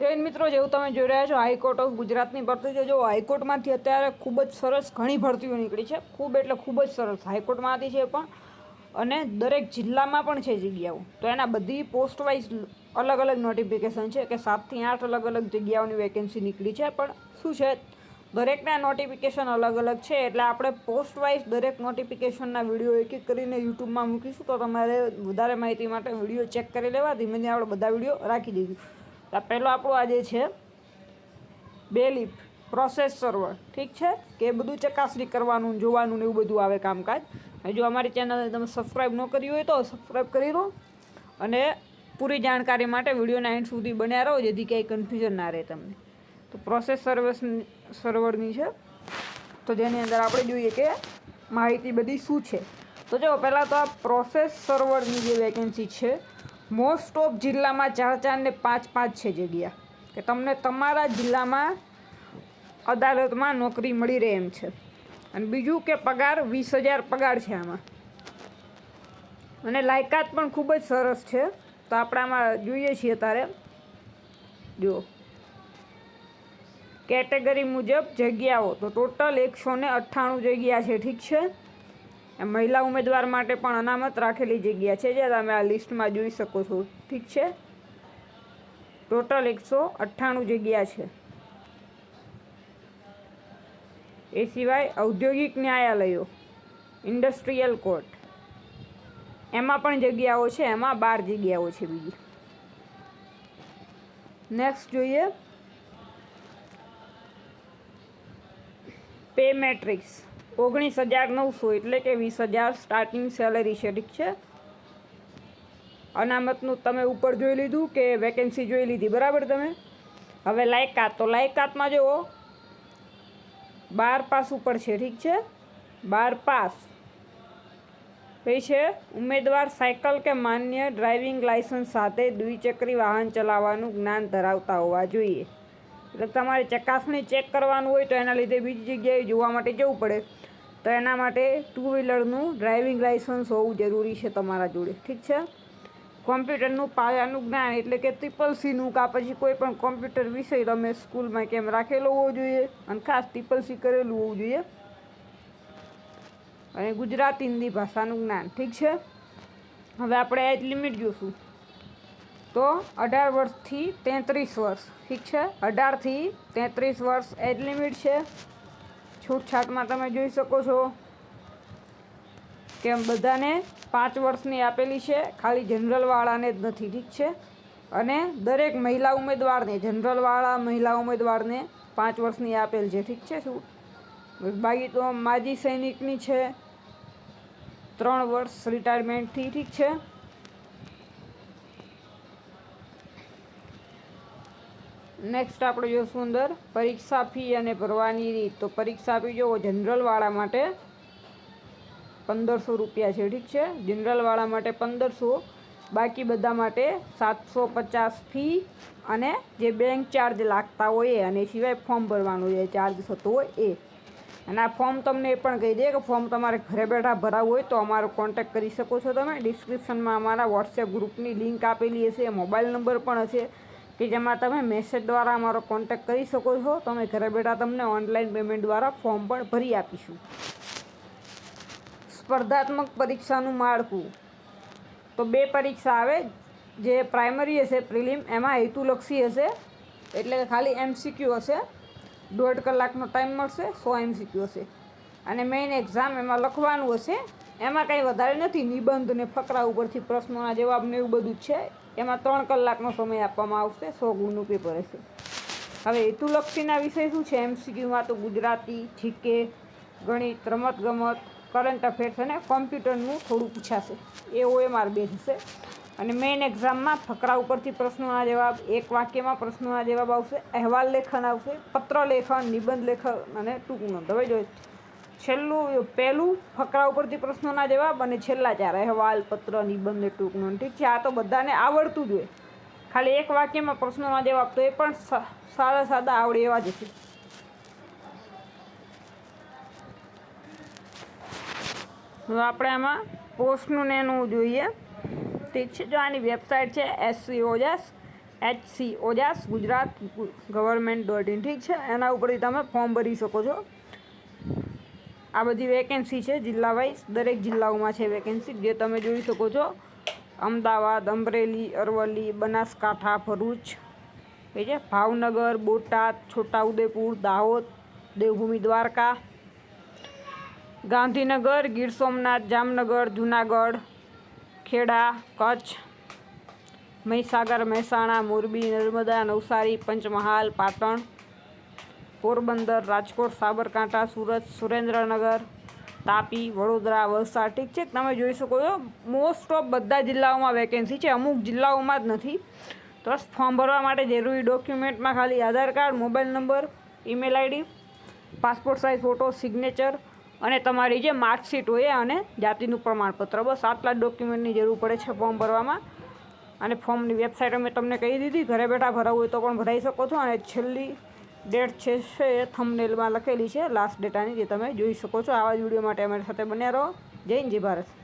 જૈન મિત્રો, જેવું તમે જોઈ રહ્યા છો હાઈકોર્ટ ઓફ ગુજરાતની ભરતી છે. જો હાઈકોર્ટમાંથી અત્યારે ખૂબ જ સરસ ઘણી ભરતીઓ નીકળી છે. ખૂબ એટલે ખૂબ જ સરસ હાઈકોર્ટમાંથી છે પણ, અને દરેક જિલ્લામાં પણ છે જગ્યાઓ. તો એના બધી પોસ્ટ વાઇઝ અલગ અલગ નોટિફિકેશન છે કે 7 થી 8 અલગ અલગ જગ્યાઓની વેકેન્સી નીકળી છે. પણ શું છે, દરેકના નોટિફિકેશન અલગ અલગ છે. એટલે આપણે પોસ્ટ વાઇઝ દરેક નોટિફિકેશનના વિડીયો એક એક કરીને યુટ્યુબમાં મૂકીશું. તો તમારે વધારે માહિતી માટે વિડીયો ચેક કરી લેવા. ધીમે ધીમે આપણે બધા વિડીયો રાખી દઈશું. તો પહેલો આપણો આજે છે બેલીફ પ્રોસેસ સર્વર. ઠીક છે, કે એ બધું ચકાસણી કરવાનું, જોવાનું ને એવું બધું આવે કામકાજ. અને જો અમારી ચેનલને તમે સબસ્ક્રાઈબ ન કરી હોય તો સબસ્ક્રાઈબ કરી લો, અને પૂરી જાણકારી માટે વિડીયોના એન્ડ સુધી બન્યા રહો, જેથી ક્યાંય કન્ફ્યુઝન ના રહે તમને. તો પ્રોસેસ સર્વરની છે, તો જેની અંદર આપણે જોઈએ કે માહિતી બધી શું છે. તો જો પહેલાં તો આ પ્રોસેસ સર્વરની જે વેકેન્સી છે, મોસ્ટ ઓફ જિલ્લામાં 4 ને 5 છે જગ્યા, કે તમને તમારા જિલ્લામાં અદાલતમાં નોકરી મળી રહે એમ છે. અને બીજું કે પગાર 20,000 પગાર છે આમાં, અને લાયકાત પણ ખૂબ જ સરસ છે. તો આપણે આમાં જોઈએ છીએ તારે જો કેટેગરી મુજબ જગ્યાઓ, તો ટોટલ 198 જગ્યા છે. ઠીક છે, મહિલા ઉમેદવાર માટે પણ અનામત રાખેલી જગ્યા છે, જે તમે આ લિસ્ટમાં જોઈ શકો છો. ઠીક છે, ટોટલ 198 જગ્યા છે. એ સિવાય ઔદ્યોગિક ન્યાયાલયો, ઇન્ડસ્ટ્રીયલ કોર્ટ, એમાં પણ જગ્યાઓ છે. એમાં 12 જગ્યાઓ છે બીજી. નેક્સ્ટ જોઈએ પે મેટ્રિક્સ 19,900, એટલે કે 20,000 સ્ટાર્ટિંગ સેલરી છે. ઠીક છે, અનામતનું તમે ઉપર જોઈ લીધું કે વેકેન્સી જોઈ લીધી, બરાબર. તમે હવે લાયકાત, તો લાયકાતમાં જુઓ 12 પાસ ઉપર છે. ઠીક છે, 12 પાસ. પછી છે ઉમેદવાર સાયકલ કે માન્ય ડ્રાઇવિંગ લાયસન્સ સાથે દ્વિચક્રી વાહન ચલાવવાનું જ્ઞાન ધરાવતા હોવા જોઈએ. એટલે તમારે ચકાસણી ચેક કરવાનું હોય તો એના લીધે બીજી જગ્યાએ જોવા માટે જવું પડે. તો એના માટે 2 વ્હીલરનું ડ્રાઇવિંગ લાયસન્સ હોવું જરૂરી છે તમારા જોડે. ઠીક છે, કોમ્પ્યુટરનું પાયાનું જ્ઞાન, એટલે કે CCCનું કાં પછી કોઈ પણ કોમ્પ્યુટર વિષય તમે સ્કૂલમાં કેમ રાખેલો હોવો જોઈએ, અને ખાસ CCC કરેલું હોવું જોઈએ. અને ગુજરાતી હિન્દી ભાષાનું જ્ઞાન. ઠીક છે, હવે આપણે એજ લિમિટ જોઈશું. તો 18 વર્ષથી 33 વર્ષ. ઠીક છે, 18 થી 33 વર્ષ એજ લિમિટ છે. છૂટછાટમાં તમે જોઈ શકો છો કે બધાને 5 વર્ષની આપેલી છે, ખાલી જનરલવાળાને જ નથી. ઠીક છે, અને દરેક મહિલા ઉમેદવારને, જનરલવાળા મહિલા ઉમેદવારને 5 વર્ષની આપેલ છે. ઠીક છે, શું બાકી તો માજી સૈનિકની છે 3 વર્ષ રિટાયરમેન્ટથી. ઠીક છે, નેક્સ્ટ આપણે જોઈશું અંદર પરીક્ષા ફી અને ભરવાની રીત. તો પરીક્ષા ફી જો જનરલવાળા માટે 1,500 રૂપિયા છે. ઠીક છે, જનરલવાળા માટે 1,500, બાકી બધા માટે 750 ફી, અને જે બેંક ચાર્જ લાગતા હોય એ, અને સિવાય ફોર્મ ભરવાનું જે ચાર્જ થતો હોય એ. અને આ ફોર્મ તમને એ પણ કહી દે કે ફોર્મ તમારે ઘરે બેઠા ભરાવવું હોય તો અમારો કોન્ટેક્ટ કરી શકો છો તમે. ડિસ્ક્રિપ્શનમાં અમારા વોટ્સએપ ગ્રુપની લિંક આપેલી હશે, મોબાઈલ નંબર પણ હશે, કે જેમાં તમે મેસેજ દ્વારા અમારો કોન્ટેક્ટ કરી શકો છો. તમે ઘરે બેઠા તમને ઓનલાઈન પેમેન્ટ દ્વારા ફોર્મ પણ ભરી આપીશું. સ્પર્ધાત્મક પરીક્ષાનું માળખું, તો 2 પરીક્ષા આવે. જે પ્રાઇમરી હશે પ્રિલિમ, એમાં હેતુલક્ષી હશે, એટલે કે ખાલી MCQ હશે. 1.5 કલાકનો ટાઈમ મળશે, 100 MCQ હશે. અને મેઇન એક્ઝામ એમાં લખવાનું હશે. એમાં કંઈ વધારે નથી, નિબંધ ને ફકરા ઉપરથી પ્રશ્નોના જવાબ ને એવું બધું જ છે. એમાં 3 કલાકનો સમય આપવામાં આવશે, 100 ગુણનું પેપર હશે. હવે હેતુલક્ષીના વિષય શું છે MCQમાં? તો ગુજરાતી, GK, ગણિત, રમતગમત, કરંટ અફેર્સ અને કોમ્પ્યુટરનું થોડું પૂછાશે. એ OMR બેઝ હશે. અને મેઇન એક્ઝામમાં ફકરા ઉપરથી પ્રશ્નોના જવાબ, એક વાક્યમાં પ્રશ્નોના જવાબ આવશે, અહેવાલ લેખન આવશે, પત્ર લેખન, નિબંધ લેખન અને ટૂંક નોંધ. હવે જો પહેલું ફકરા ઉપરથી પ્રશ્નોના જવાબ, અને છેલ્લા 4 અહેવાલ, પત્ર, નિબંધ ને ટૂંક નોંધ. ઠીક છે, આ તો બધાને આવડતું જ હોય. ખાલી એક વાક્યમાં પ્રશ્નોના જવાબ, તો એ પણ સાદા આવડે એવા જ છે. હવે આપણે આમાં પોસ્ટનું ને એનું જોઈએ. ઠીક છે, જો આની વેબસાઇટ છે SCOS HC ઓજાસ ગુજરાત ગવર્મેન્ટ.in, ઠીક છે. એના ઉપરથી તમે ફોર્મ ભરી શકો છો. આ બધી વેકેન્સી છે જિલ્લા વાઇઝ, દરેક જિલ્લાઓમાં છે વેકેન્સી, જે તમે જોઈ શકો છો. અમદાવાદ, અમરેલી, અરવલ્લી, બનાસકાંઠા, ભરૂચ, એ છે ભાવનગર, બોટાદ, છોટાઉદેપુર, દાહોદ, દેવભૂમિ દ્વારકા, ગાંધીનગર, ગીર સોમનાથ, જામનગર, જુનાગઢ, ખેડા, કચ્છ, મહીસાગર, મહેસાણા, મોરબી, નર્મદા, નવસારી, પંચમહાલ, પાટણ, પોરબંદર, રાજકોટ, સાબરકાંઠા, સુરત, સુરેન્દ્રનગર, તાપી, વડોદરા, વલસાડ, ઠીક છે. તમે જોઈ શકો છો મોસ્ટ ઓફ બધા જિલ્લાઓમાં વેકેન્સી છે, અમુક જિલ્લાઓમાં જ નથી. તો ફોર્મ ભરવા માટે જરૂરી ડોક્યુમેન્ટમાં ખાલી Aadhaar card, mobile number, email ID, passport size photo, signature અને તમારી જે માર્કશીટ હોય અને જાતિનું પ્રમાણપત્ર, બસ આટલા જ ડોક્યુમેન્ટની જરૂર પડે છે ફોર્મ ભરવામાં. અને ફોર્મની વેબસાઇટ અમે તમને કહી દીધી, ઘરે બેઠા ભરાવું હોય તો પણ ભરાઈ શકો છો. અને છેલ્લી ડેટ છે એ થંબનેલમાં લખેલી છે, લાસ્ટ ડેટાની, જે તમે જોઈ શકો છો. આવા જ વિડીયો માટે અમારી સાથે બન્યા રહો. જય હિન્દ, જય ભારત.